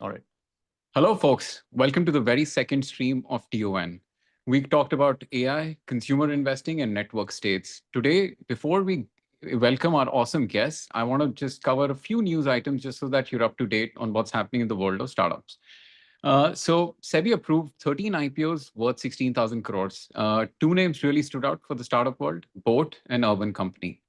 All right. Hello, folks. Welcome to the very second stream of TON. We talked about AI, consumer investing, and network states. Today, before we welcome our awesome guests, I want to just cover a few news items just so that you're up to date on what's happening in the world of startups. So, SEBI approved 13 IPOs worth 16,000 crores. Two names really stood out for the startup world: Boat and Urban Company.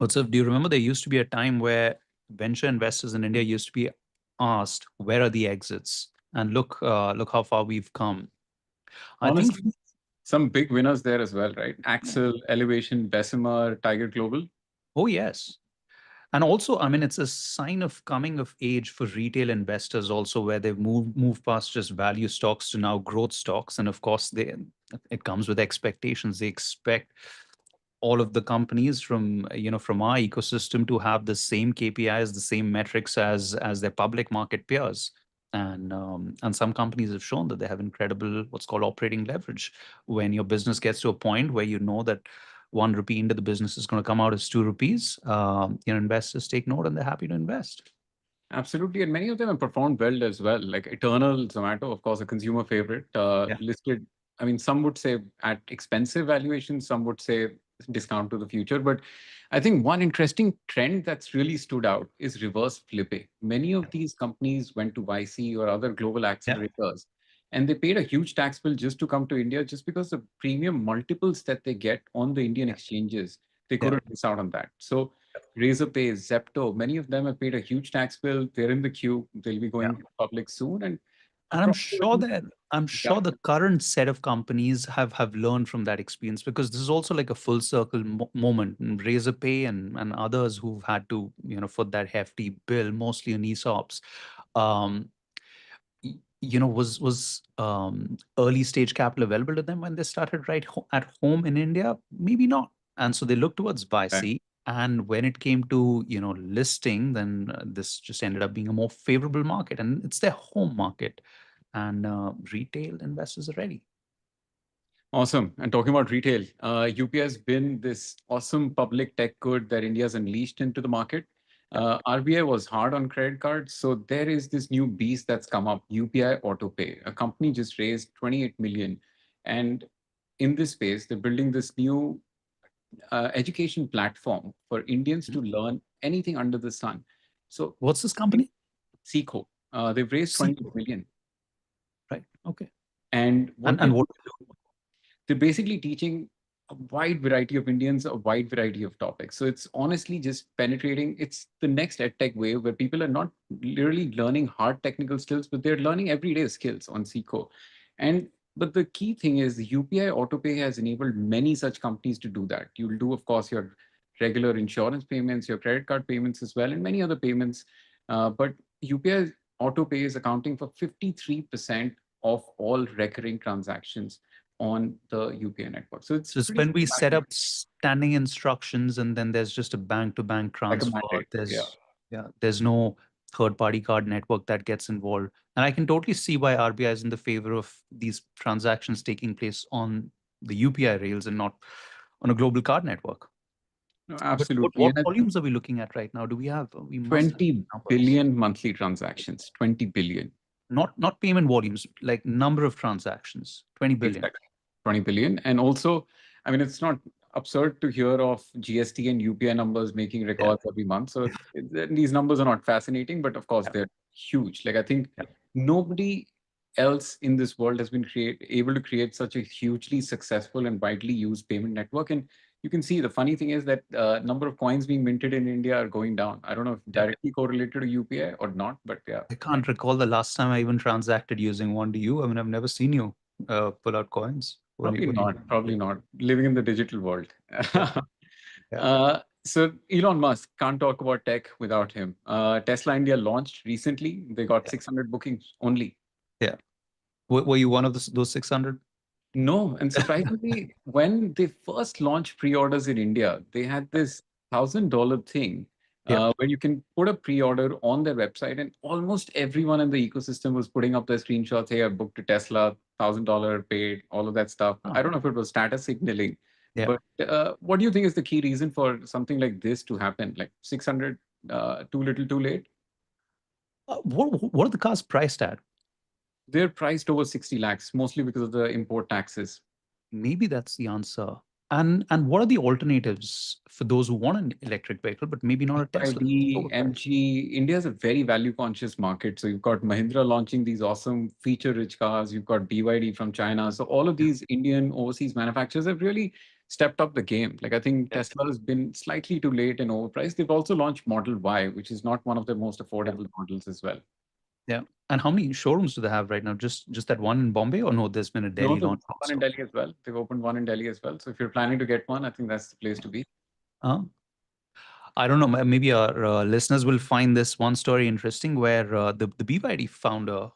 Utsav, do you remember there used to be a time where venture investors in India used to be asked, "Where are the exits?" And look how far we've come. I think. Honestly, some big winners there as well, right? Axel, Elevation, Bessemer, Tiger Global. Oh yes, and also, I mean, it's a sign of coming of age for retail investors also, where they've moved past just value stocks to now growth stocks, and of course, it comes with expectations. They expect all of the companies from our ecosystem to have the same KPIs, the same metrics as their public market peers. And some companies have shown that they have incredible what's called operating leverage. When your business gets to a point where you know that 1 rupee into the business is going to come out as 2 rupees, investors take note and they're happy to invest. Absolutely, and many of them have performed well as well. Like Eternal, Zomato, of course, a consumer favorite, Yeah. listed. I mean, some would say at expensive valuations, some would say discount to the future. But I think one interesting trend that's really stood out is reverse flipping. Many of these companies went to YC or other global Yeah. accelerators, and they paid a huge tax bill just to come to India, just because the premium multiples that they get on the Indian exchanges, they Yeah. couldn't miss out on that. So Razorpay, Zepto, many of them have paid a huge tax bill. They're in the queue. They'll be Yeah. going public soon. And the And profitability, I'm yeah, sure the current set of companies have learned from that experience, because this is also like a full circle moment. And Razorpay and others who've had to foot that hefty bill, mostly on ESOPs, um, was early stage capital available to them when they started at home in India? Maybe not. And so they looked towards right. YC. And when it came to listing, then this just ended up being a more favorable market, and it's their home market, and retail investors are ready. Awesome. And talking about retail, UPI has been this awesome public tech good that India's unleashed into the market. Yeah. RBI was hard on credit cards. So there is this new beast that's come up, UPI Autopay. A company just raised 28 million. And in this space, they're building this new education platform for Indians Mhm. to learn anything under the sun. So What's this company? Seekho, they've raised 20 Seekho. million. Right. Okay. And what And they're what? they're basically teaching a wide variety of Indians a wide variety of topics. So it's honestly just penetrating. It's the next edtech wave where people are not literally learning hard technical skills, but they're learning everyday skills on Seekho. And but the key thing is the UPI Autopay has enabled many such companies to do that. You'll do, of course, your regular insurance payments, your credit card payments as well, and many other payments. But UPI Autopay is accounting for 53% of all recurring transactions on the UPI network. So it's So it's pretty when we set systematic, up standing instructions, and then there's just a bank-to-bank like a transfer. mandate. Yeah. There's no third-party card network that gets involved. And I can totally see why RBI is in the favor of these transactions taking place on the UPI rails and not on a global card network. No, But what, absolutely. what And at volumes are we looking at right now? We must have 20 numbers. billion monthly transactions, 20 billion. Not payment volumes, like number of transactions, 20 billion. Exactly. 20 billion. And also, I mean, it's not absurd to hear of GST and UPI numbers making Yeah. records every month. So these numbers are not fascinating, but of course, Yeah. they're huge. Like, I think Yeah. nobody else in this world has been able to create such a hugely successful and widely used payment network. And you can see the funny thing is that number of coins being minted in India are going down. I don't know if Yeah. directly correlated to UPI or not, but yeah. I can't recall the last time I even transacted using one. Do you? I mean, I've never seen you pull out coins. Probably When you not. Probably not. Living in the digital world. yeah, yeah, So Elon Musk, can't talk about tech without him. Tesla India launched recently. They got yeah, 600 bookings only. yeah. Were you one of those 600? No, and surprisingly, when they first launched pre-orders in India, they had this $1,000 thing Yeah. where you can put a pre-order on their website, and almost everyone in the ecosystem was putting up their screenshots. Hey, I booked a Tesla, $1,000 paid, all of that stuff. Oh, I don't know if it was status signaling, yeah. but what do you think is the key reason for something like this to happen? Like 600, too little, too late? What are the cars priced at? They're priced over 60 lakhs, mostly because of the import taxes. Maybe that's the answer. And what are the alternatives for those who want an electric vehicle, but maybe not a Tesla? BYD, Overpriced. MG, India is a very value conscious market. So you've got Mahindra launching these awesome feature rich cars. You've got BYD from China. So all of Yeah. these Indian overseas manufacturers have really stepped up the game. Like I think Yeah. Tesla has been slightly too late and overpriced. They've also launched Model Y, which is not one of the most Yeah. affordable models as well. Yeah. And how many showrooms do they have right now? Just that one in Bombay, or no? There's been a No, Delhi there's launch one in also. Delhi as well. They've opened one in Delhi as well. So if you're planning to get one, I think that's the place to be. Uh, I don't know. Maybe our listeners will find this one story interesting, where the BYD founder,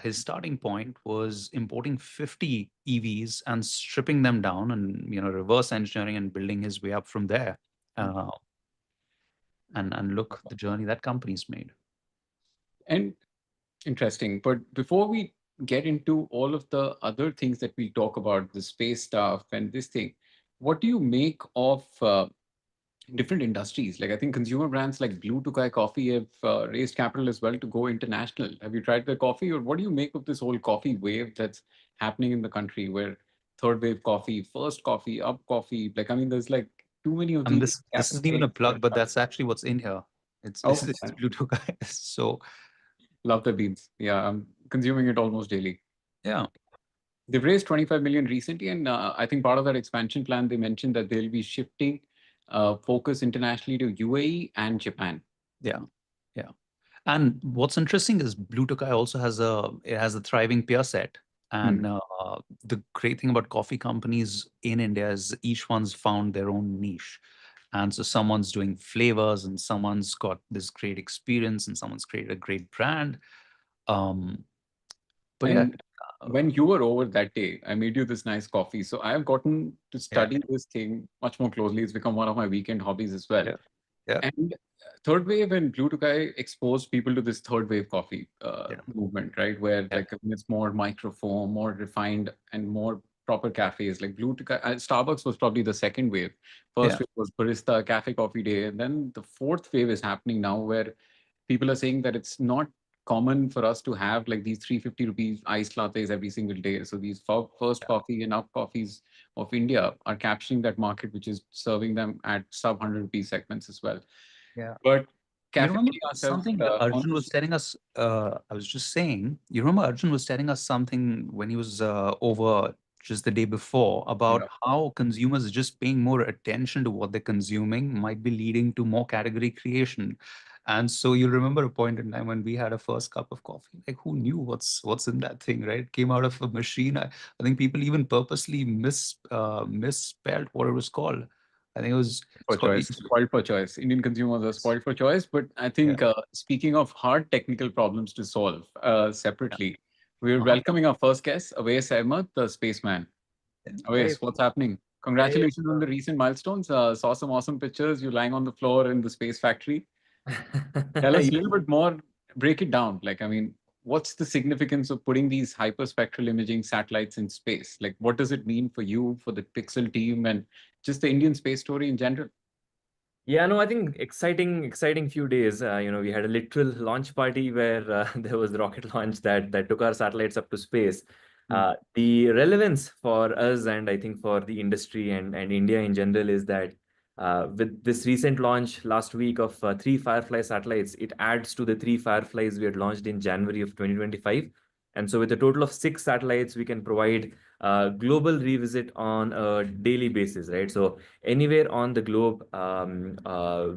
his starting point was importing 50 EVs and stripping them down, and reverse engineering and building his way up from there. Uh, and look, the journey that company's made. And interesting. But before we get into all of the other things that we talk about, the space stuff and this thing, what do you make of different industries? Like I think consumer brands like Blue Tokai Coffee have raised capital as well to go international. Have you tried their coffee, or what do you make of this whole coffee wave that's happening in the country, where third wave coffee, first coffee, up coffee? Like I mean, there's like too many of And these this isn't even a cafes. plug, but that's actually what's in here. It's Oh, it's, it's Bluetooth, guys. So love the beans. Yeah, I'm consuming it almost daily. yeah, They've raised 25 million recently, and I think part of that expansion plan, they mentioned that they'll be shifting focus internationally to UAE and Japan. yeah, yeah. And what's interesting is Blue Tokai also has a thriving peer set. Hmm. And the great thing about coffee companies in India is each one's found their own niche. And so someone's doing flavors, and someone's got this great experience, and someone's created a great brand. Um, but yeah, And uh, when you were over that day, I made you this nice coffee. So I have gotten to yeah, study this thing much more closely. It's become one of my weekend hobbies as well. yeah, yeah, And third wave and Blue Tokai exposed people to this third wave coffee yeah, movement, right? Where yeah, like it's more microfoam, more refined, and more proper cafes. Like Blue Tokai, Starbucks was probably the second wave. yeah, First wave was barista, cafe coffee day, and then the fourth wave is happening now, where people are saying that it's not common for us to have like these 350 rupees iced lattes every single day. So these first coffee and up coffees of India are capturing that market, which is serving them at sub 100 rupees segments as well. yeah. But You Cafe remember Marias have something Arjun was honestly, telling us? I was just saying, you remember Arjun was telling us something when he was over just the day before, about yeah, how consumers just paying more attention to what they're consuming might be leading to more category creation. And so you'll remember a point in time when we had a first cup of coffee. Like, who knew what's in that thing, right? It came out of a machine. I think people even purposely misspelled what it was called. I think for it's called choice, spoiled for choice. Indian consumers are spoiled for choice. But I yeah, think speaking of hard technical problems to solve yeah. separately, we're Uh-huh. welcoming our first guest, Awais Ahmed, the spaceman. Hey, Awais, what's happening? hey. Congratulations on the recent milestones. Saw some awesome pictures. You lying on the floor in the space factory. Tell us a little bit more, break it down. Like, I mean, what's the significance of putting these hyperspectral imaging satellites in space? Like, what does it mean for you, for the Pixxel team, and just the Indian space story in general? Yeah, no, I think exciting few days. We had a literal launch party where there was the rocket launch that took our satellites up to space. Hmm. The relevance for us, and I think for the industry and India in general, is that with this recent launch last week of three Firefly satellites, it adds to the three Fireflies we had launched in January of 2025. And so, with a total of six satellites, we can provide global revisit on a daily basis, right? So anywhere on the globe,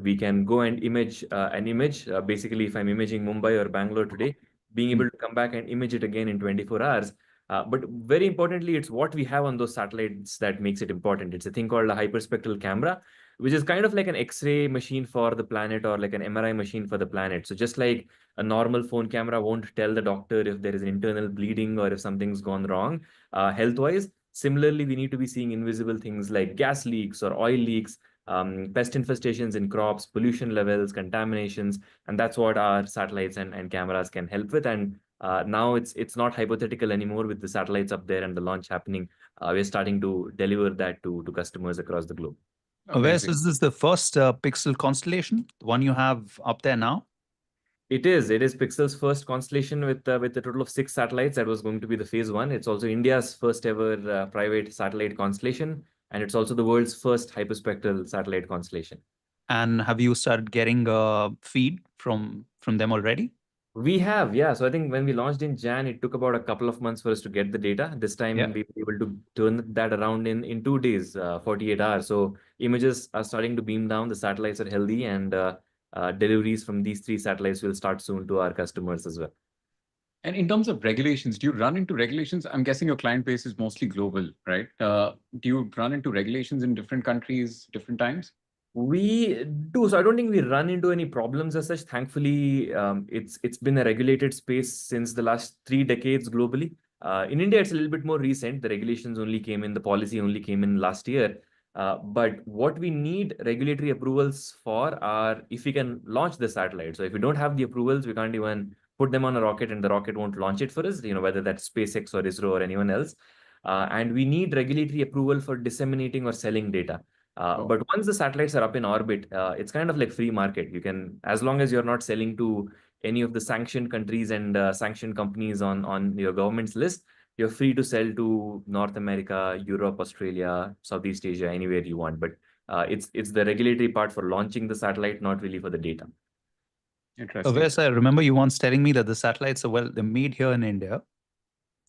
we can go and image an image. Basically, if I'm imaging Mumbai or Bangalore today, being Hmm. able to come back and image it again in 24 hours. But very importantly, it's what we have on those satellites that makes it important. It's a thing called a hyperspectral camera, which is kind of like an X-ray machine for the planet, or like an MRI machine for the planet. So just like a normal phone camera won't tell the doctor if there is an internal bleeding or if something's gone wrong, health-wise, similarly, we need to be seeing invisible things like gas leaks or oil leaks, pest infestations in crops, pollution levels, contaminations, and that's what our satellites and cameras can help with. And now it's not hypothetical anymore with the satellites up there and the launch happening. We're starting to deliver that to customers across the globe. Wes, Amazing. is this the first Pixel constellation, the one you have up there now? It is. It is Pixxel's first constellation with a total of 6 satellites. That was going to be the phase one. It's also India's first ever private satellite constellation, and it's also the world's first hyperspectral satellite constellation. And have you started getting a feed from them already? We have, yeah. So I think when we launched in Jan, it took about a couple of months for us to get the data. This time Yeah. we were able to turn that around in 2 days, 48 hours. So images are starting to beam down. The satellites are healthy, and deliveries from these 3 satellites will start soon to our customers as well. And in terms of regulations, do you run into regulations? I'm guessing your client base is mostly global, right? Do you run into regulations in different countries, different times? We do. So I don't think we run into any problems as such. Thankfully, it's been a regulated space since the last 3 decades globally. In India, it's a little bit more recent. The regulations only came in, the policy only came in last year. But what we need regulatory approvals for are if we can launch the satellite. So if we don't have the approvals, we can't even put them on a rocket, and the rocket won't launch it for us, whether that's SpaceX or ISRO or anyone else. And we need regulatory approval for disseminating or selling data. But once the satellites are up in orbit, it's kind of like free market. You can, as long as you're not selling to any of the sanctioned countries and sanctioned companies on your government's list, you're free to sell to North America, Europe, Australia, Southeast Asia, anywhere you want. But it's the regulatory part for launching the satellite, not really for the data. Interesting. Awais, I remember you once telling me that the satellites are, they're made here in India,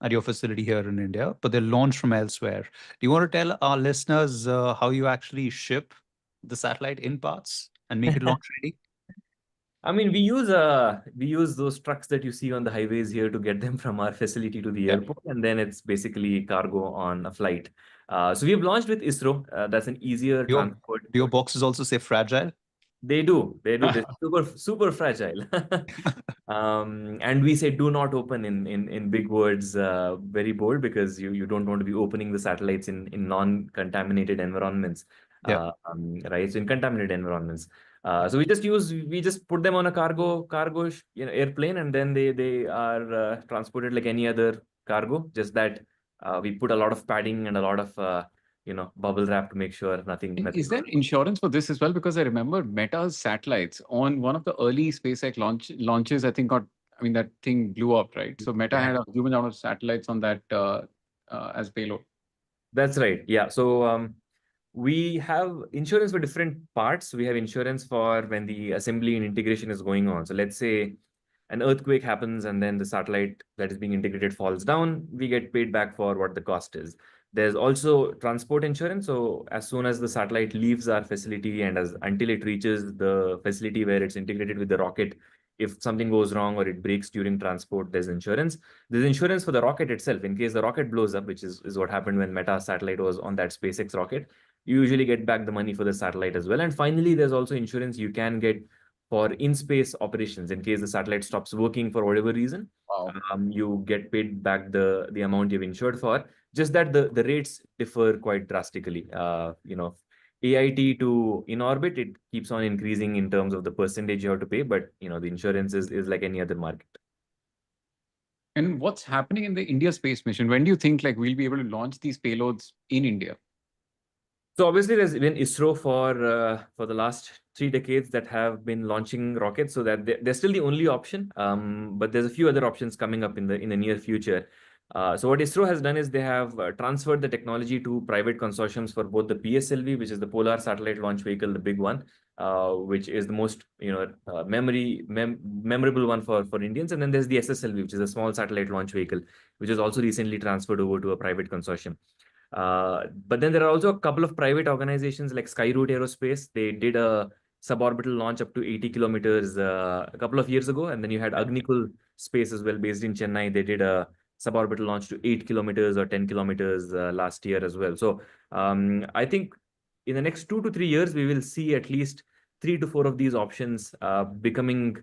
at your facility here in India, but they're launched from elsewhere. Do you want to tell our listeners how you actually ship the satellite in parts and make it launch ready? I mean, we use those trucks that you see on the highways here to get them from our facility to the airport, and then it's basically cargo on a flight. So we've launched with ISRO. That's an easier transport. Do your boxes also say fragile? They do. They're super fragile. And we say do not open in big words, very bold, because you don't want to be opening the satellites in non-contaminated environments. Yeah. Right. So in contaminated environments. So we just put them on a cargo airplane, and then they are transported like any other cargo. Just that we put a lot of padding and a lot of bubble wrap to make sure nothing. Is there insurance for this as well? Because I remember Meta's satellites on one of the early SpaceX launches, I think that thing blew up, right? So Meta had a huge amount of satellites on that as payload. That's right. Yeah. So we have insurance for different parts. We have insurance for when the assembly and integration is going on. So let's say an earthquake happens and then the satellite that is being integrated falls down, we get paid back for what the cost is. There's also transport insurance. So as soon as the satellite leaves our facility and until it reaches the facility where it's integrated with the rocket, if something goes wrong or it breaks during transport, there's insurance. There's insurance for the rocket itself in case the rocket blows up, which is what happened when Meta satellite was on that SpaceX rocket. You usually get back the money for the satellite as well. And finally, there's also insurance you can get for in-space operations in case the satellite stops working for whatever reason. Wow. You get paid back the amount you've insured for. Just that the rates differ quite drastically. AIT to in orbit, it keeps on increasing in terms of the percentage you have to pay, but the insurance is like any other market. And what's happening in the India space mission? When do you think we'll be able to launch these payloads in India? So obviously, there's been ISRO for the last 3 decades that have been launching rockets, so that they're still the only option. But there's a few other options coming up in the near future. So what ISRO has done is they have transferred the technology to private consortiums for both the PSLV, which is the Polar Satellite Launch Vehicle, the big one, which is the most memorable one for Indians, and then there's the SSLV, which is a Small Satellite Launch Vehicle, which is also recently transferred over to a private consortium. But then there are also a couple of private organizations like Skyroot Aerospace. They did a suborbital launch up to 80 kilometers a couple of years ago. And then you had Agnikul Space as well, based in Chennai. They did a suborbital launch to 8 kilometers or 10 kilometers last year as well. So I think in the next 2 to 3 years, we will see at least 3 to 4 of these options becoming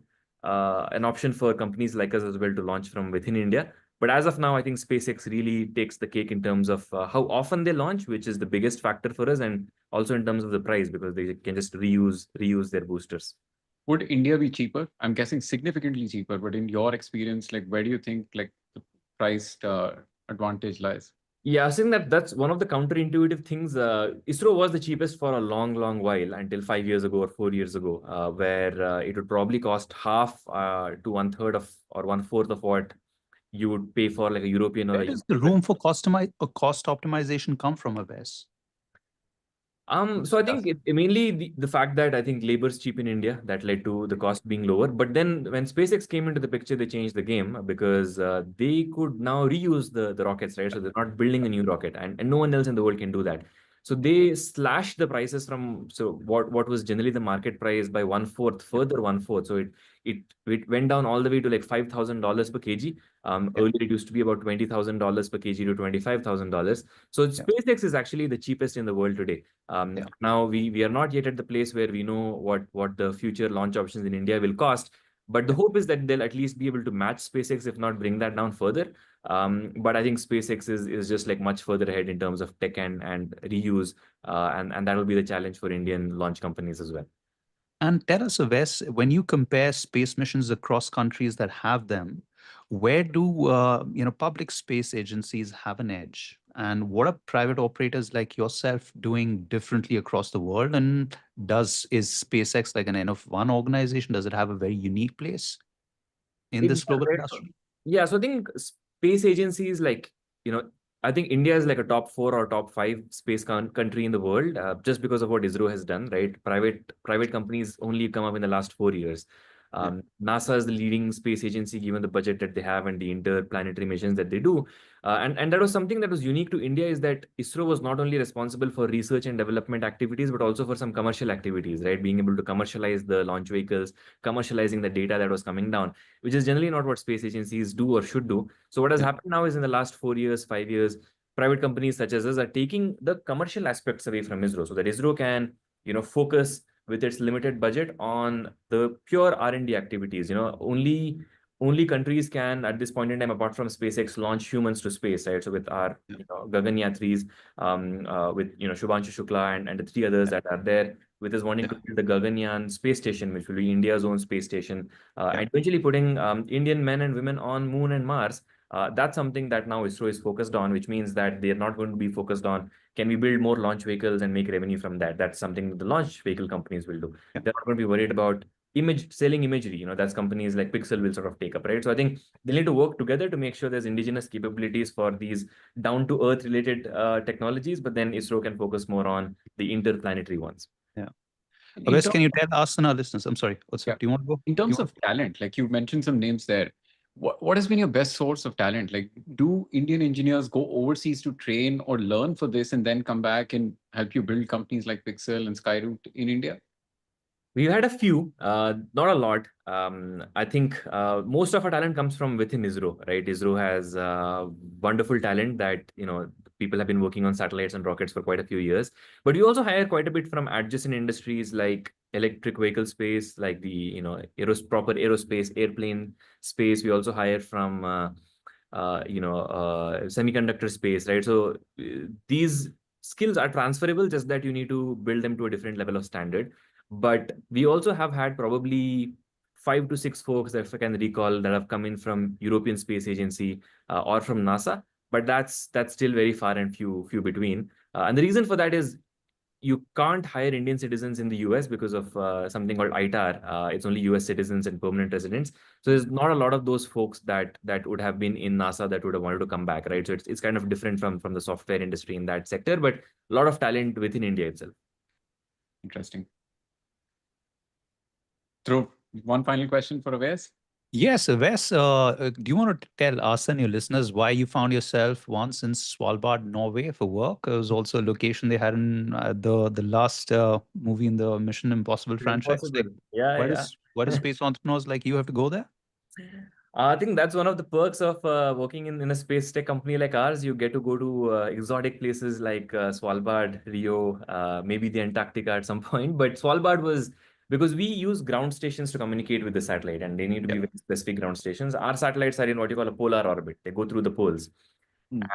an option for companies like us as well to launch from within India. But as of now, I think SpaceX really takes the cake in terms of how often they launch, which is the biggest factor for us, and also in terms of the price, because they can just reuse their boosters. Would India be cheaper? I'm guessing significantly cheaper, but in your experience, where do you think the price advantage lies? Yeah, I think that's one of the counterintuitive things. ISRO was the cheapest for a long, long while until 5 years ago or 4 years ago, where it would probably cost half to one third of or one fourth of what you would pay for like a European or Where a does the room for cost optimization come from, Awais? So I think mainly the fact that I think labor is cheap in India that led to the cost being lower. But then when SpaceX came into the picture, they changed the game because they could now reuse the rockets, right? So they're not building a new rocket, and no one else in the world can do that. So they slashed the prices from what was generally the market price by one fourth, further one fourth. So it went down all the way to like $5,000 per kg. Earlier it used to be about $20,000 per kg to $25,000. So Yeah. SpaceX is actually the cheapest in the world today. Yeah. Now we are not yet at the place where we know what the future launch options in India will cost, but the hope is that they'll at least be able to match SpaceX, if not bring that down further. But I think SpaceX is just like much further ahead in terms of tech and reuse, and that will be the challenge for Indian launch companies as well. And tell us, Wes, when you compare space missions across countries that have them, where do public space agencies have an edge? And what are private operators like yourself doing differently across the world? And is SpaceX like an N of one organization? Does it have a very unique place in It this does, global right? industry? Yeah, so I think space agencies you know, I think India is like a top four or top five space country in the world, just because of what ISRO has done, right? Private companies only come up in the last 4 years. NASA is the leading space agency given the budget that they have and the interplanetary missions that they do. And that was something that was unique to India is that ISRO was not only responsible for research and development activities, but also for some commercial activities, right? Being able to commercialize the launch vehicles, commercializing the data that was coming down, which is generally not what space agencies do or should do. So what has Yeah. happened now is in the last 4 years, 5 years, private companies such as us are taking the commercial aspects away from ISRO so that ISRO can, focus with its limited budget on the pure R&D activities. Only countries can at this point in time, apart from SpaceX, launch humans to space, right? So with our Yeah. Gagan Yatris, with Shubhanshu Shukla and the three others that are there, with us wanting Yeah. to build the Gaganyaan space station, which will be India's own space station, Yeah. and eventually putting Indian men and women on Moon and Mars. That's something that now ISRO is focused on, which means that they're not going to be focused on can we build more launch vehicles and make revenue from that. That's something that the launch vehicle companies will do. Yeah. They're not going to be worried about selling imagery. That's companies like Pixxel will sort of take up, right? So I think they need to work together to make sure there's indigenous capabilities for these down to earth related technologies, but then ISRO can focus more on the interplanetary ones. Yeah. In Awais, terms can you tell us and our listeners? I'm sorry. What's Yeah. up? Do you want to go? In terms of talent, like you mentioned some names there, what has been your best source of talent? Like, do Indian engineers go overseas to train or learn for this and then come back and help you build companies like Pixxel and Skyroot in India? We've had a few, not a lot. I think most of our talent comes from within ISRO, right? ISRO has wonderful talent that, people have been working on satellites and rockets for quite a few years. But we also hire quite a bit from adjacent industries like electric vehicle space, like the, proper aerospace, airplane space. We also hire from, semiconductor space, right? So these skills are transferable, just that you need to build them to a different level of standard. But we also have had probably 5 to 6 folks that if I can recall that have come in from European Space Agency or from NASA, but that's still very far and few between. And the reason for that is you can't hire Indian citizens in the US because of something called ITAR. It's only US citizens and permanent residents. So there's not a lot of those folks that would have been in NASA that would have wanted to come back, right? So it's kind of different from the software industry in that sector, but a lot of talent within India itself. Interesting. Dhruv, one final question for Awais. Yes, Wes, do you want to tell us and your listeners why you found yourself once in Svalbard, Norway for work? It was also a location they had in the last movie in the Mission Impossible franchise. Like, Impossible. Yeah. why do space entrepreneurs like you have to go there? I think that's one of the perks of working in a space tech company like ours. You get to go to exotic places like Svalbard, Rio, maybe the Antarctica at some point. But Svalbard was because we use ground stations to communicate with the satellite, and they need to be very specific ground stations. Our satellites are in what you call a polar orbit. They go through the poles.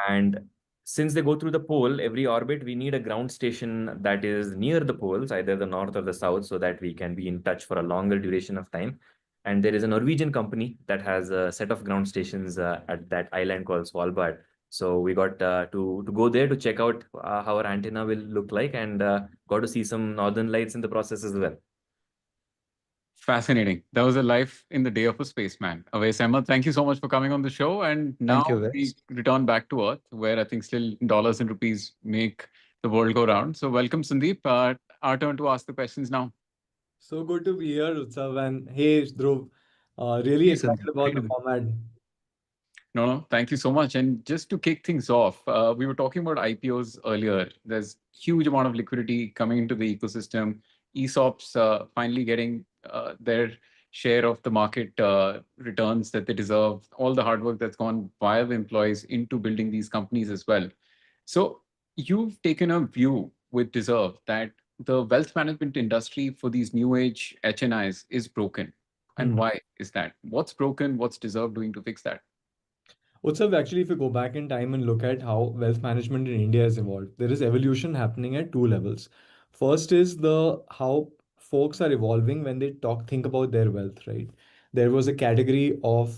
And since they go through the pole, every orbit, we need a ground station that is near the poles, either the north or the south, so that we can be in touch for a longer duration of time. And there is a Norwegian company that has a set of ground stations at that island called Svalbard. So we got to go there to check out how our antenna will look like, and got to see some northern lights in the process as well. Fascinating. That was a life in the day of a spaceman. Awais Ahmed, thank you so much for coming on the show. And now Thank you, we Wes. return back to Earth, where I think still dollars and rupees make the world go round. So welcome, Sandeep. Our turn to ask the questions now. So good to be here, Utsav, and hey, Dhruv. Really Hey, excited Sandeep. How are about you the doing? format. No, no, thank you so much. And just to kick things off, we were talking about IPOs earlier. There's huge amount of liquidity coming into the ecosystem. ESOPs finally getting their share of the market returns that they deserve. All the hard work that's gone by the employees into building these companies as well. So you've taken a view with Deserve that the wealth management industry for these new age HNIs is broken. And Hmm. why is that? What's broken? What's Deserve doing to fix that? Utsav, actually, if you go back in time and look at how wealth management in India has evolved, there is evolution happening at two levels. First is the how folks are evolving when they think about their wealth, right? There was a category of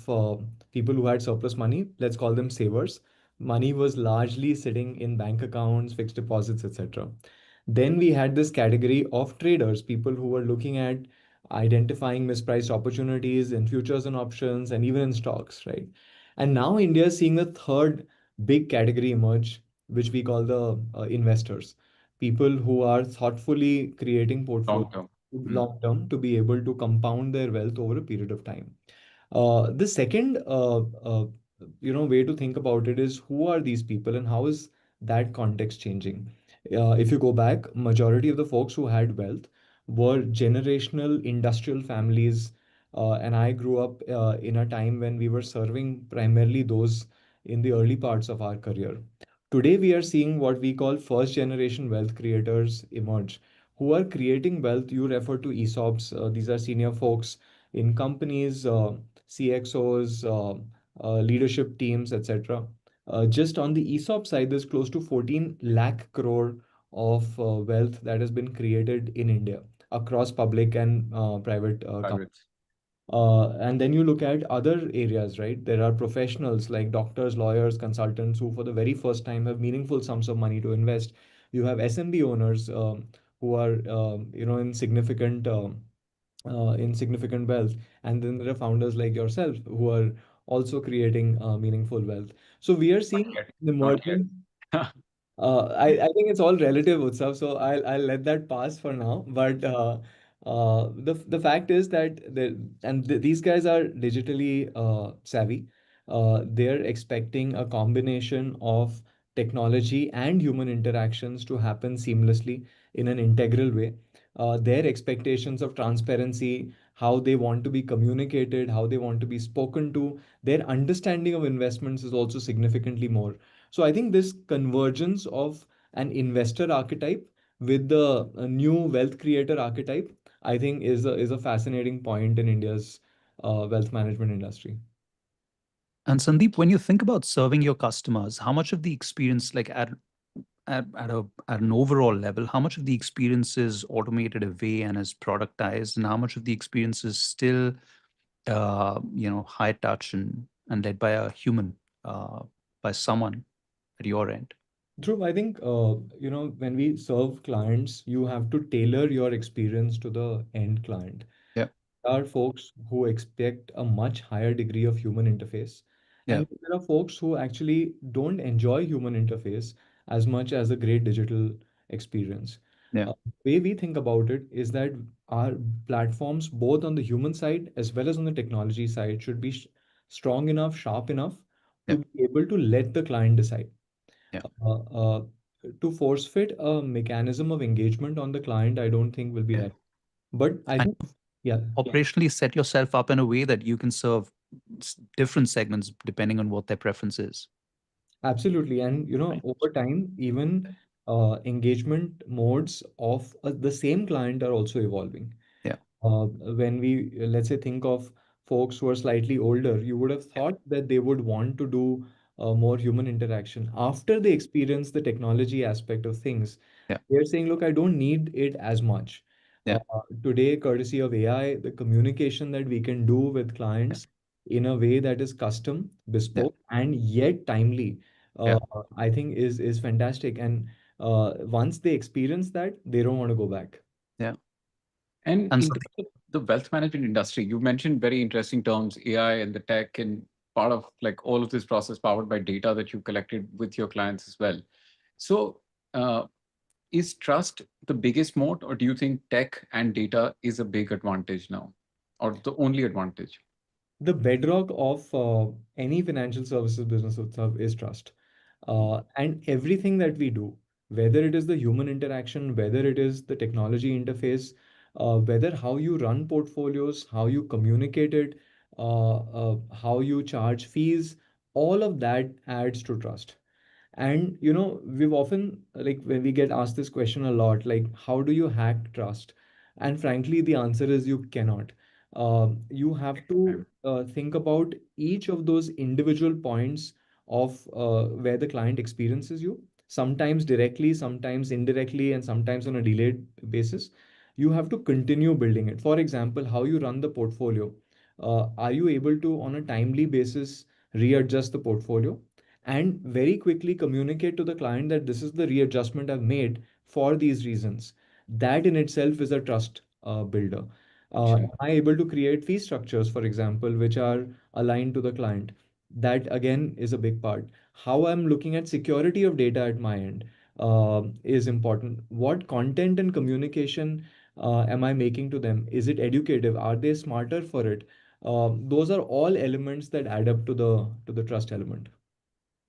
people who had surplus money, let's call them savers. Money was largely sitting in bank accounts, fixed deposits, etc. Then we had this category of traders, people who were looking at identifying mispriced opportunities in futures and options and even in stocks, right? And now India is seeing a third big category emerge, which we call the investors, people who are thoughtfully creating portfolios Long term. Mm. long term to be able to compound their wealth over a period of time. The second, way to think about it is who are these people and how is that context changing? If you go back, majority of the folks who had wealth were generational industrial families, and I grew up in a time when we were serving primarily those in the early parts of our career. Today, we are seeing what we call first generation wealth creators emerge, who are creating wealth. You refer to ESOPs. These are senior folks in companies, CXOs, leadership teams, etc. Just on the ESOP side, there's close to 14 lakh crore of wealth that has been created in India across public and private companies. Private. And then you look at other areas, right? There are professionals like doctors, lawyers, consultants who, for the very first time, have meaningful sums of money to invest. You have SMB owners who are, in significant wealth, and then there are founders like yourself who are also creating meaningful wealth. So we are Not seeing yet. an Not yet. emergence. I think it's all relative, Utsav, so I'll let that pass for now. But the fact is that these guys are digitally savvy. They're expecting a combination of technology and human interactions to happen seamlessly in an integral way. Their expectations of transparency, how they want to be communicated, how they want to be spoken to, their understanding of investments is also significantly more. So I think this convergence of an investor archetype with the new wealth creator archetype, I think is a fascinating point in India's wealth management industry. And Sandeep, when you think about serving your customers, how much of the experience, like at an overall level, how much of the experience is automated away and is productized, and how much of the experience is still, high touch and led by a human, by someone at your end? True, I think when we serve clients, you have to tailor your experience to the end client. Yeah, There are folks who expect a much higher degree of human interface, yeah, and there are folks who actually don't enjoy human interface as much as a great digital experience. yeah, The way we think about it is that our platforms, both on the human side as well as on the technology side, should be strong enough, sharp enough yeah, to be able to let the client decide. yeah. Uh, uh, to force fit a mechanism of engagement on the client, I don't think will be Yeah. right. But I And think, yeah, operationally set yourself up in a way that you can serve different segments depending on what their preference is. absolutely. And Right. over time, even engagement modes of the same client are also evolving. Yeah, When we, let's say, think of folks who are slightly older, you would have yeah, thought that they would want to do more human interaction. After they experience the technology aspect of things, yeah, they're saying, look, I don't need it as much. Uh, yeah, Today, courtesy of AI, the communication that we can do with yeah, clients in a way that is custom, yeah, bespoke, and yet timely. Yeah. I think is fantastic. And once they experience that, they don't want to go back. Yeah. And And in so, terms of the wealth management industry, you mentioned very interesting terms, AI and the tech, and part of like all of this process powered by data that you collected with your clients as well. So, uh, is trust the biggest moat, or do you think tech and data is a big advantage now, or the only advantage? The bedrock of any financial services business, Utsav, is trust. And everything that we do, whether it is the human interaction, whether it is the technology interface, whether how you run portfolios, how you communicate it, how you charge fees, all of that adds to trust. And we've often, like, when we get asked this question a lot, like, how do you hack trust? And frankly, the answer is you cannot. You have to think about each of those individual points of where the client experiences you, sometimes directly, sometimes indirectly, and sometimes on a delayed basis. You have to continue building it. For example, how you run the portfolio. Are you able to, on a timely basis, readjust the portfolio and very quickly communicate to the client that this is the readjustment I've made for these reasons? That in itself is a trust builder. Am Excellent. I able to create fee structures, for example, which are aligned to the client? That again is a big part. How I'm looking at security of data at my end is important. What content and communication am I making to them? Is it educative? Are they smarter for it? Those are all elements that add up to the trust element.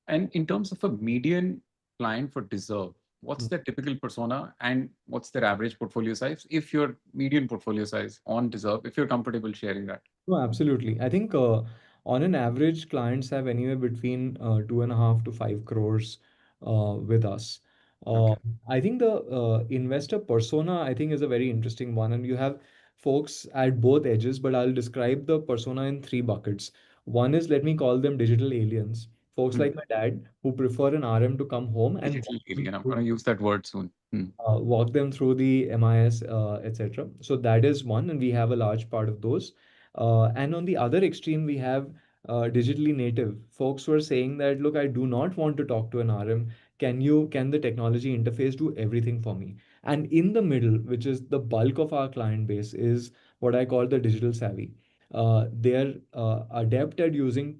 And in terms of a median client for Deserve, what's their typical persona and what's their average portfolio size? If your median portfolio size on Deserve, if you're comfortable sharing that. No, absolutely. I think on an average, clients have anywhere between 2.5 to 5 crores with us. Uh, Okay. I think the investor persona, I think, is a very interesting one, and you have folks at both edges. But I'll describe the persona in three buckets. One is, let me call them digital aliens, folks Hmm. like my dad who prefer an RM to come home and Digital alien. I'm going to use that word soon. Hmm. walk them through the MIS, etc. So that is one, and we have a large part of those. And on the other extreme, we have digitally native folks who are saying that, look, I do not want to talk to an RM. Can the technology interface do everything for me? And in the middle, which is the bulk of our client base, is what I call the digital savvy. They're adept at using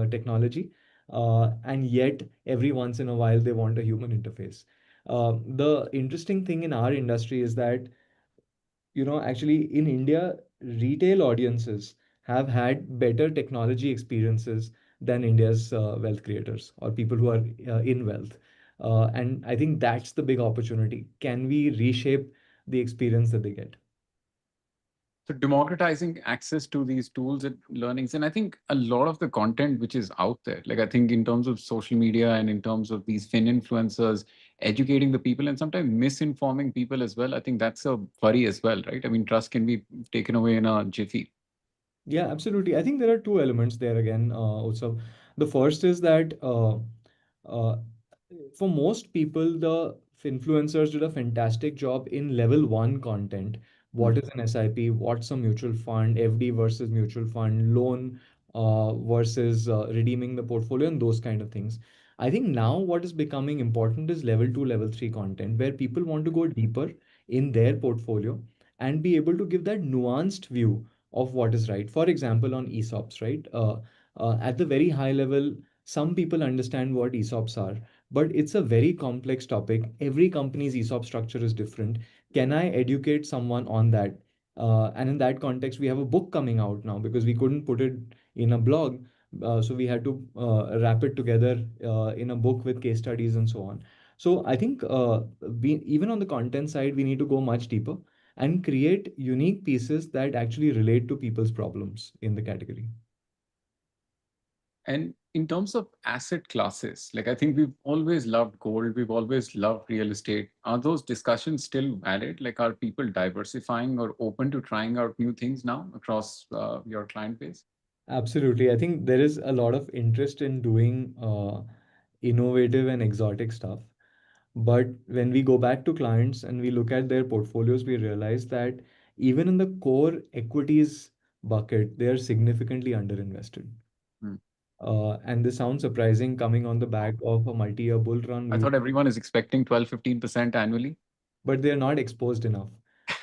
technology, and yet every once in a while they want a human interface. The interesting thing in our industry is that, actually in India, retail audiences have had better technology experiences than India's wealth creators or people who are in wealth. And I think that's the big opportunity. Can we reshape the experience that they get? So democratizing access to these tools and learnings. And I think a lot of the content which is out there, like I think in terms of social media and in terms of these fin influencers, educating the people and sometimes misinforming people as well. I think that's a worry as well, right? I mean, trust can be taken away in a jiffy. Yeah, absolutely. I think there are two elements there again, Utsav. The first is that uh, for most people, the influencers did a fantastic job in level one content. Hmm. What is an SIP? What's a mutual fund? FD versus mutual fund, loan versus redeeming the portfolio, and those kind of things. I think now what is becoming important is level two, level three content, where people want to go deeper in their portfolio and be able to give that nuanced view of what is right. For example, on ESOPs, right? At the very high level, some people understand what ESOPs are, but it's a very complex topic. Every company's ESOP structure is different. Can I educate someone on that? And in that context, we have a book coming out now because we couldn't put it in a blog. So we had to wrap it together in a book with case studies and so on. So I think even on the content side, we need to go much deeper and create unique pieces that actually relate to people's problems in the category. And in terms of asset classes, like I think we've always loved gold, we've always loved real estate. Are those discussions still valid? Like, are people diversifying or open to trying out new things now across your client base? Absolutely. I think there is a lot of interest in doing innovative and exotic stuff. But when we go back to clients and we look at their portfolios, we realize that even in the core equities bucket, they are significantly underinvested. Hmm. And this sounds surprising coming on the back of a multi-year bull run, I thought everyone is expecting 12-15% annually. but they're not exposed enough.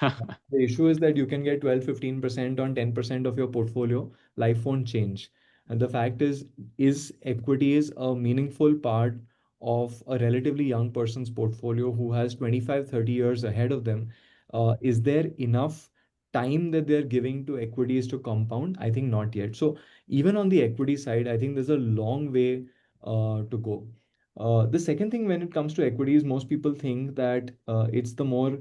The issue is that you can get 12-15% on 10% of your portfolio. Life won't change. And the fact is equities a meaningful part of a relatively young person's portfolio who has 25-30 years ahead of them? Is there enough time that they're giving to equities to compound? I think not yet. So even on the equity side, I think there's a long way to go. The second thing when it comes to equities, most people think that it's the more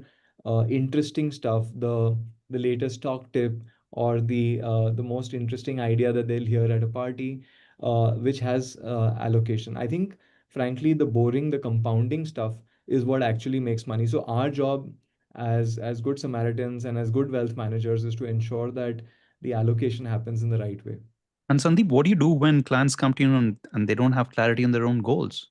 interesting stuff, the latest stock tip or the most interesting idea that they'll hear at a party, which has allocation. I think, frankly, the boring, the compounding stuff is what actually makes money. So our job as good Samaritans and as good wealth managers is to ensure that the allocation happens in the right way. And Sandeep, what do you do when clients come to you and they don't have clarity on their own goals?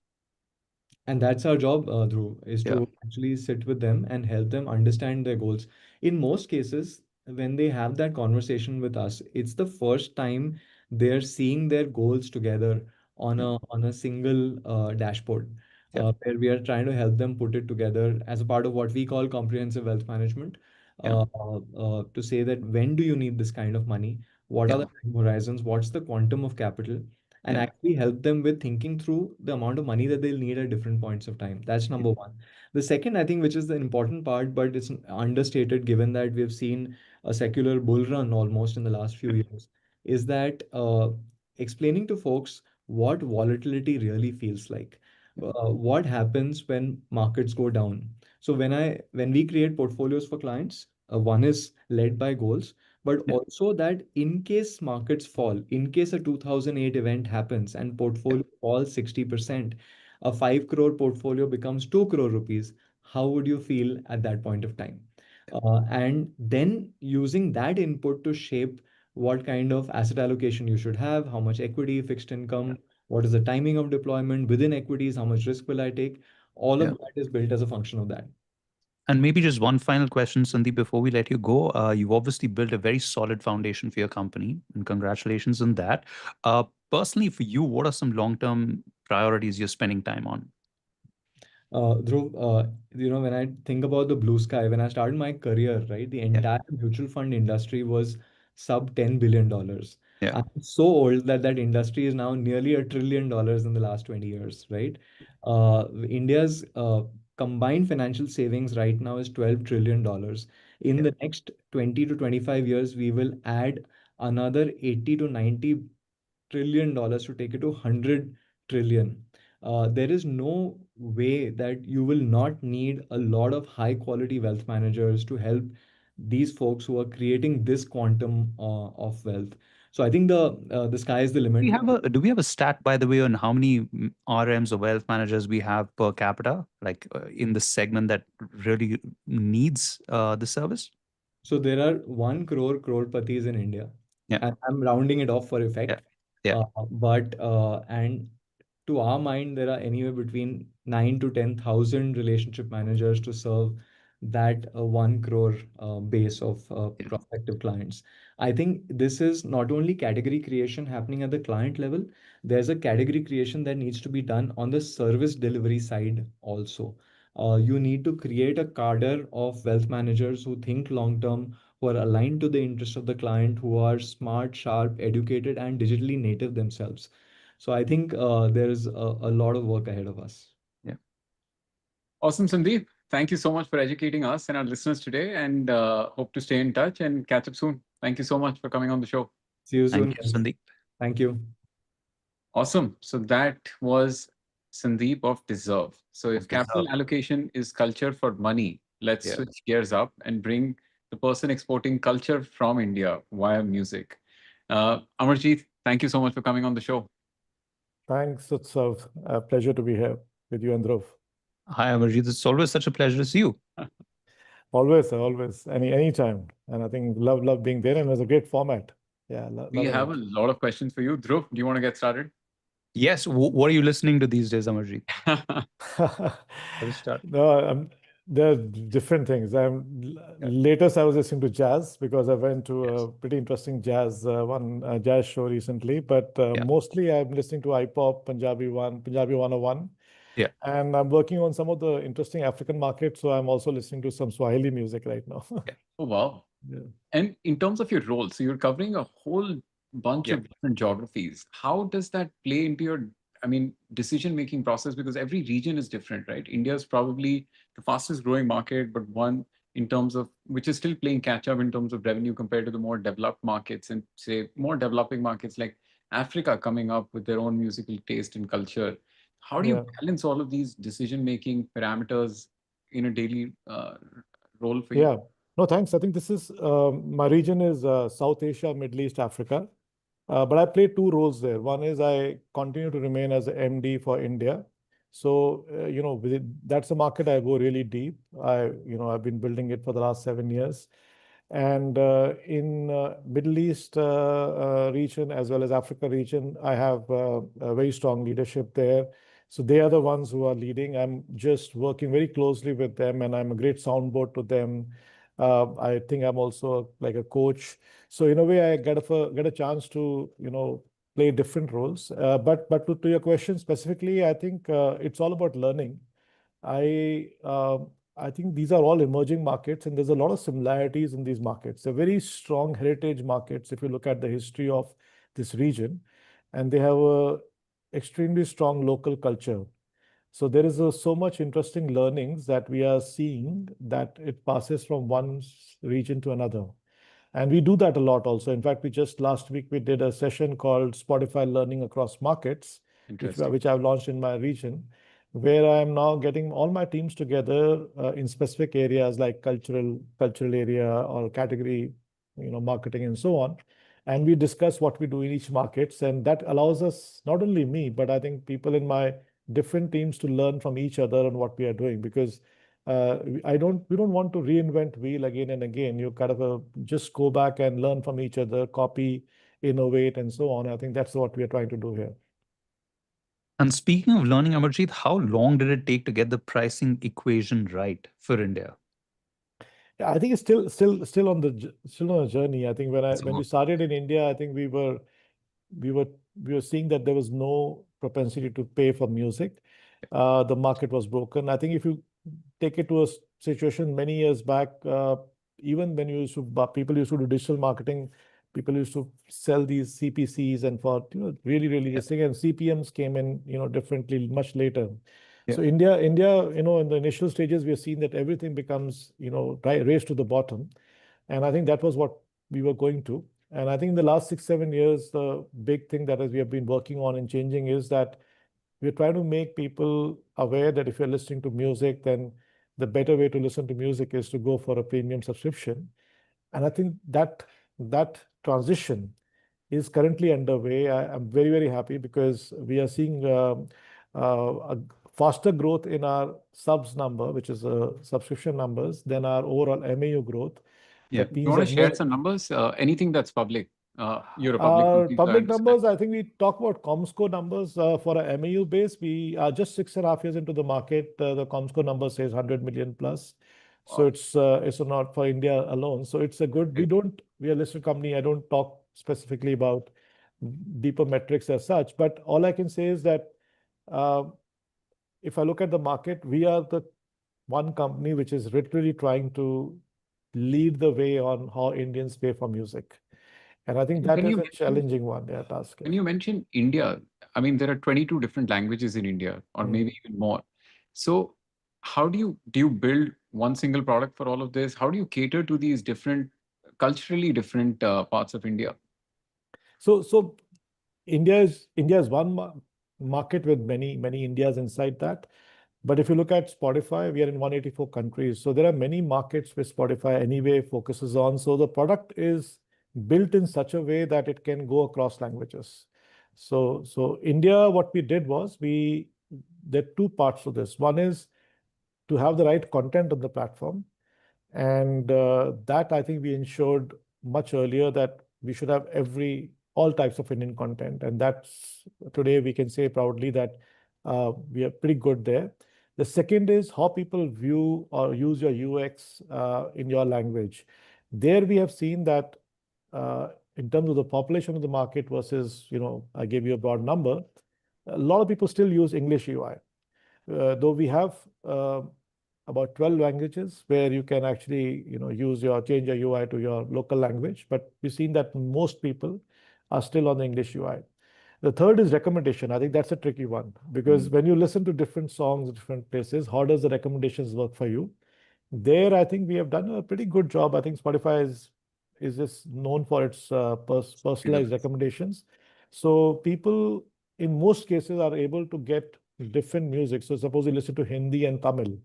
And that's our job, Dhruv, is Yeah. to actually sit with them and help them understand their goals. In most cases, when they have that conversation with us, it's the first time they're seeing their goals together on Yeah. a single dashboard, Yeah. where we are trying to help them put it together as a part of what we call comprehensive wealth management. Yeah. To say that when do you need this kind of money? What are Yeah. the time horizons? What's the quantum of capital? And Yeah. actually help them with thinking through the amount of money that they'll need at different points of time. That's number one. The second, I think, which is the important part, but it's understated given that we've seen a secular bull run almost in the last few years, is that explaining to folks what volatility really feels like. What happens when markets go down? So when we create portfolios for clients, one is led by goals, but Yeah. also that in case markets fall, in case a 2008 event happens and Yeah. portfolio falls 60%, a 5 crore portfolio becomes 2 crore rupees, how would you feel at that point of time? And then using that input to shape what kind of asset allocation you should have, how much equity, fixed income, what is the timing of deployment within equities, how much risk will I take? All of Yeah. that is built as a function of that. And maybe just one final question, Sandeep, before we let you go. You've obviously built a very solid foundation for your company, and congratulations on that. Personally, for you, what are some long-term priorities you're spending time on? Dhruv, when I think about the blue sky, when I started my career, right, the Yeah. entire mutual fund industry was sub $10 billion. Yeah. I'm so old that that industry is now nearly $1 trillion in the last 20 years, right? India's combined financial savings right now is $12 trillion. In Yeah. the next 20 to 25 years, we will add another 80 to 90 trillion dollars to take it to 100 trillion. There is no way that you will not need a lot of high quality wealth managers to help these folks who are creating this quantum of wealth. So I think the sky is the limit. Do we have a stat, by the way, on how many RMs or wealth managers we have per capita, like in the segment that really needs the service? So there are 1 crore patis in India, Yeah. and I'm rounding it off for Yeah. effect. Yeah. But and to our mind, there are anywhere between 9 to 10,000 relationship managers to serve that 1 crore base of Yeah. prospective clients. I think this is not only category creation happening at the client level, there's a category creation that needs to be done on the service delivery side also. You need to create a cadre of wealth managers who think long term, who are aligned to the interests of the client, who are smart, sharp, educated, and digitally native themselves. So I think there's a lot of work ahead of us. Yeah. Awesome, Sandeep. Thank you so much for educating us and our listeners today, and hope to stay in touch and catch up soon. Thank you so much for coming on the show. See you Thank soon, you, guys. Sandeep. Thank you. Awesome. So that was Sandeep of Deserve. So if capital Deserve. allocation is culture for money, let's Yeah. switch gears up and bring the person exporting culture from India via music. Amarjit, thank you so much for coming on the show. Thanks, Utsav. A pleasure to be here with you and Dhruv. Hi, Amarjit. It's always such a pleasure to see you. Always, sir, always, anytime. And I think love being there, and it was a great format. Yeah, We loving have a it. lot of questions for you. Dhruv, do you want to get started? Yes. What are you listening to these days, Amarjit? Let us start. No, There are different things. Latest I was listening to jazz because I went to Yes. a pretty interesting jazz show recently. But Yeah. mostly I'm listening to hip hop, Punjabi 101. Yeah. And I'm working on some of the interesting African markets. So I'm also listening to some Swahili music right now. Oh, wow. Yeah. And in terms of your role, so you're covering a whole bunch Yeah. of different geographies. How does that play into your, decision-making process? Because every region is different, right? India is probably the fastest growing market, but one in terms of which is still playing catch up in terms of revenue compared to the more developed markets and say more developing markets like Africa coming up with their own musical taste and culture. How do you Yeah. balance all of these decision-making parameters in a daily role for you? Yeah. No, thanks. I think this is my region is South Asia, Middle East, Africa. But I play two roles there. One is I continue to remain as a MD for India. So, that's a market I go really deep. I've been building it for the last 7 years. And in Middle East region as well as Africa region, I have a very strong leadership there. So they are the ones who are leading. I'm just working very closely with them, and I'm a great soundboard to them. I think I'm also like a coach. So in a way, I get a chance to play different roles. But to your question specifically, I think it's all about learning. I I think these are all emerging markets, and there's a lot of similarities in these markets. They're very strong heritage markets if you look at the history of this region, and they have a extremely strong local culture. So there is so much interesting learnings that we are seeing that it passes from one region to another. And we do that a lot also. In fact, we just last week we did a session called Spotify Learning Across Markets, Interesting. which I've launched in my region, where I'm now getting all my teams together in specific areas like cultural area or category, marketing and so on. And we discuss what we do in each markets, and that allows us, not only me, but I think people in my different teams to learn from each other on what we are doing, because we don't want to reinvent wheel again and again. You kind of just go back and learn from each other, copy, innovate, and so on. I think that's what we are trying to do here. And speaking of learning, Amarjit, how long did it take to get the pricing equation right for India? Yeah, I think it's still on a journey. I think when So, we started in India, I think we were seeing that there was no propensity to pay for music. The market was broken. I think if you take it to a situation many years back, even when people used to do digital marketing, people used to sell these CPCs and for really yeah, this thing, and CPMs came in differently much later. yeah. So India, in the initial stages, we have seen that everything becomes race to the bottom, and I think that was what we were going to. And I think in the last 6-7 years, the big thing that we have been working on and changing is that we're trying to make people aware that if you're listening to music, then the better way to listen to music is to go for a premium subscription. And I think that transition is currently underway. I'm very, very happy because we are seeing a faster growth in our subs number, which is subscription numbers, than our overall MAU growth. Yeah. That You means want that to share some numbers? Anything that's public. You're a public our company, so I public understand. numbers, I think we talk about Comscore numbers for a MAU base. We are just 6.5 years into the market. The Comscore number says 100 million plus. So Wow. it's not for India alone. So it's a good, Okay. we are a listed company. I don't talk specifically about deeper metrics as such, but all I can say is that uh, if I look at the market, we are the one company which is literally trying to lead the way on how Indians pay for music. And I think And that when is you a mention challenging one, yeah, task. when you mention India, there are 22 different languages in India, or Mm. maybe even more. So how do you build one single product for all of this? How do you cater to these different, culturally different parts of India? So India is one market with many Indias inside that. But if you look at Spotify, we are in 184 countries. So there are many markets where Spotify anyway focuses on. So the product is built in such a way that it can go across languages. So India, what we did was there are two parts to this. One is to have the right content on the platform. And that I think we ensured much earlier that we should have all types of Indian content. And that's today we can say proudly that we are pretty good there. The second is how people view or use your UX in your language. There we have seen that in terms of the population of the market versus, I gave you a broad number, a lot of people still use English UI. Though we have about 12 languages where you can actually, change your UI to your local language, but we've seen that most people are still on the English UI. The third is recommendation. I think that's a tricky one because when you listen to different songs, different places, how does the recommendations work for you? There, I think we have done a pretty good job. I think Spotify is just known for its personalized recommendations. So people, in most cases, are able to get different music. So suppose you listen to Hindi and Tamil,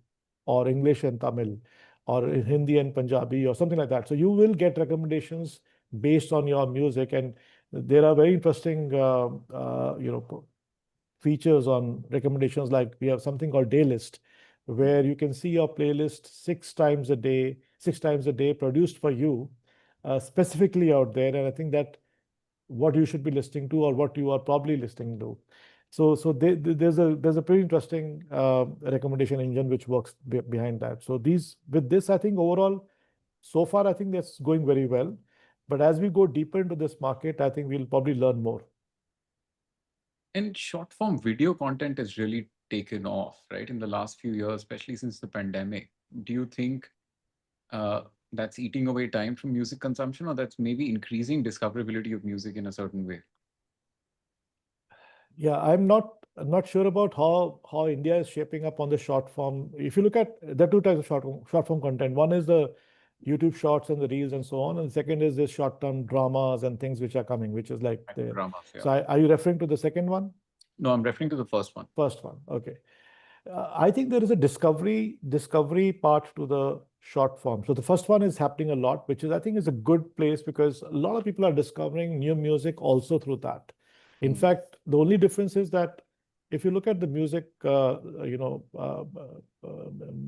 or English and Tamil, or Hindi and Punjabi, or something like that. So you will get recommendations based on your music, and there are very interesting, features on recommendations. Like we have something called day list, where you can see your playlist 6 times a day produced for you, specifically out there. And I think that what you should be listening to or what you are probably listening to. So there's a pretty interesting recommendation engine which works behind that. So with this, I think overall, so far, I think that's going very well. But as we go deeper into this market, I think we'll probably learn more. And short form video content has really taken off, right? In the last few years, especially since the pandemic. Do you think that's eating away time from music consumption, or that's maybe increasing discoverability of music in a certain way? Yeah, I'm not sure about how India is shaping up on the short form. If you look at the two types of short form content, one is the YouTube shorts and the reels and so on, and the second is the short term dramas and things which are coming, which is like the Dramas, yeah. So are you referring to the second one? No, I'm referring to the first one. First one, okay. I think there is a discovery part to the short form. So the first one is happening a lot, which is I think is a good place because a lot of people are discovering new music also through that. In fact, the only difference is that if you look at the music,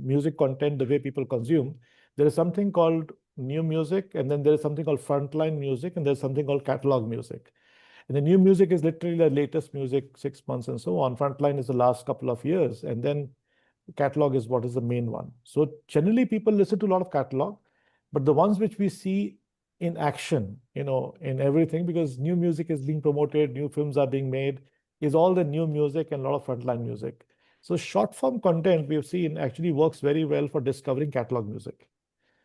music content, the way people consume, there is something called new music, and then there is something called frontline music, and there's something called catalog music. And the new music is literally the latest music, 6 months and so on. Frontline is the last couple of years, and then catalog is what is the main one. So generally, people listen to a lot of catalog, but the ones which we see in action, in everything, because new music is being promoted, new films are being made, is all the new music and a lot of frontline music. So short form content we've seen actually works very well for discovering catalog music.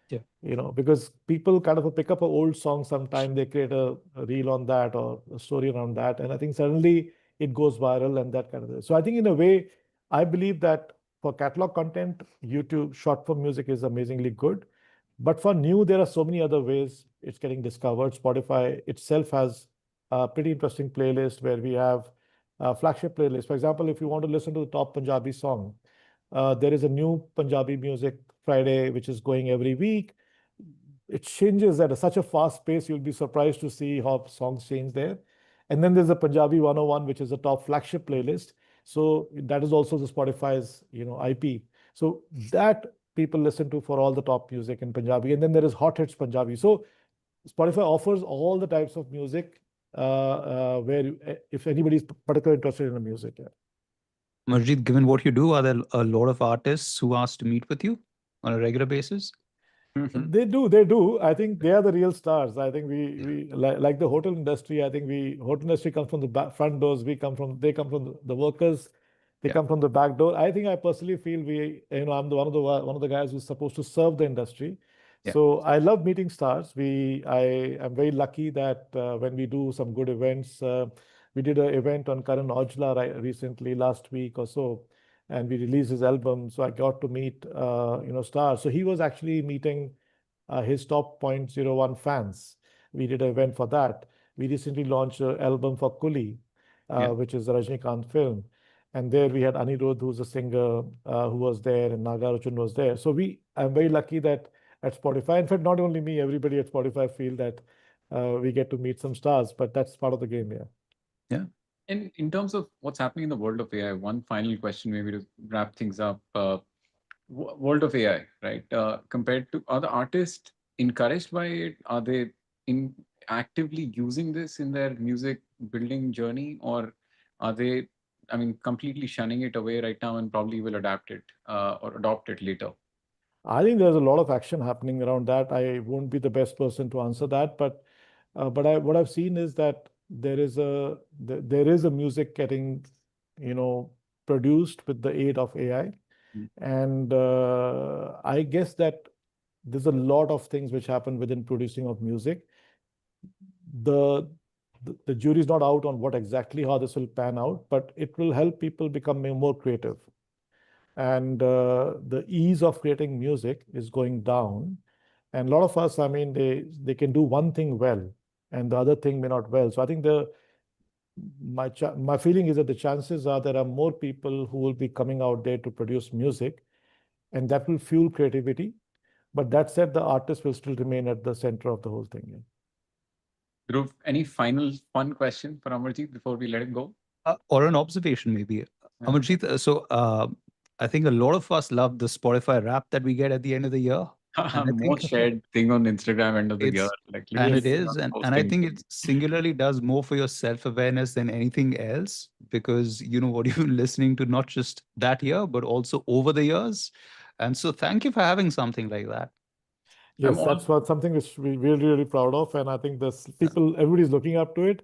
Yeah. Because people kind of pick up an old song sometime, they create a reel on that or a story around that. And I think suddenly it goes viral and that kind of thing. So I think in a way, I believe that for catalog content, YouTube short form music is amazingly good. But for new, there are so many other ways it's getting discovered. Spotify itself has a pretty interesting playlist where we have a flagship playlist. For example, if you want to listen to the top Punjabi song, there is a new Punjabi Music Friday, which is going every week. It changes at such a fast pace, you'll be surprised to see how songs change there. And then there's the Punjabi 101, which is the top flagship playlist. So that is also the Spotify's, IP. So that people listen to for all the top music in Punjabi. And then there is Hot Hits Punjabi. So Spotify offers all the types of music where if anybody's particularly interested in the music. Yeah. Marjit, given what you do, are there a lot of artists who ask to meet with you on a regular basis? They do. I think they are the real stars. I think we like the hotel industry. I think hotel industry comes from the front doors. They come from the workers. They come from the back door. I think I personally feel I'm one of the guys who's supposed to serve the industry. Yeah. So I love meeting stars. I am very lucky that when we do some good events, we did an event on Karan Aujla recently last week or so, and we released his album. So I got to meet, stars. So he was actually meeting his top 0.01 fans. We did an event for that. We recently launched an album for Kuli, which is a Rajnikant film. And there we had Anirudh, who's a singer, who was there, and Nagarjun was there. So I'm very lucky that at Spotify, in fact, not only me, everybody at Spotify feel that we get to meet some stars, but that's part of the game, yeah. Yeah. And in terms of what's happening in the world of AI, one final question maybe to wrap things up. World of AI, right? Compared to, are the artists encouraged by it? Are they actively using this in their music building journey, or are they I mean, completely shunning it away right now and probably will adapt it or adopt it later? I think there's a lot of action happening around that. I won't be the best person to answer that, but what I've seen is that there is a music getting, produced with the aid of AI, Mm. and I guess that there's a lot of things which happen within producing of music. The the jury is not out on what exactly how this will pan out, but it will help people become more creative. And the ease of creating music is going down. And a lot of us, I mean, they can do one thing well, and the other thing may not well. So I think my feeling is that the chances are there are more people who will be coming out there to produce music, and that will fuel creativity. But that said, the artist will still remain at the center of the whole thing. Yeah. Dhruv, any final fun question for Amarjit before we let it go? Or an observation, maybe. Yeah. Amarjit, I think a lot of us love the Spotify wrap that we get at the end of the year. And I Most think shared thing on Instagram end of the year. it's, Like and it literally is, and I posting. think it singularly does more for your self-awareness than anything else, because you know what you've been listening to, not just that year, but also over the years. And so thank you for having something like that. I'm Yes, that's something which we're really proud of, and I think everybody's looking up to it.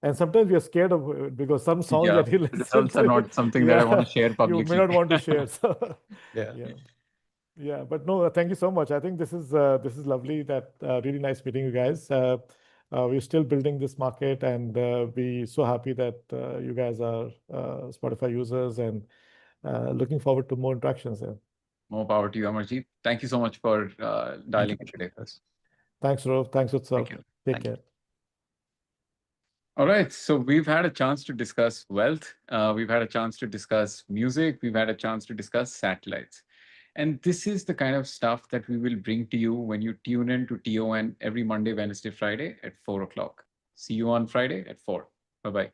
And sometimes we are scared of it because some songs Yeah, that you the listen results are to, not something that I want to share you publicly. may not want to share. So, Yeah. yeah. But no, thank you so much. I think this is lovely. That really nice meeting you guys. We're still building this market, and we're so happy that you guys are Spotify users, and looking forward to more interactions there. More power to you, Amarjit. Thank you so much for dialing in today. Thanks, Rob. Thanks, Utsav. Thank you. Take Thank you. care. All right, so we've had a chance to discuss wealth. We've had a chance to discuss music. We've had a chance to discuss satellites. And this is the kind of stuff that we will bring to you when you tune in to TON every Monday, Wednesday, Friday at 4 o'clock. See you on Friday at 4. Bye-bye.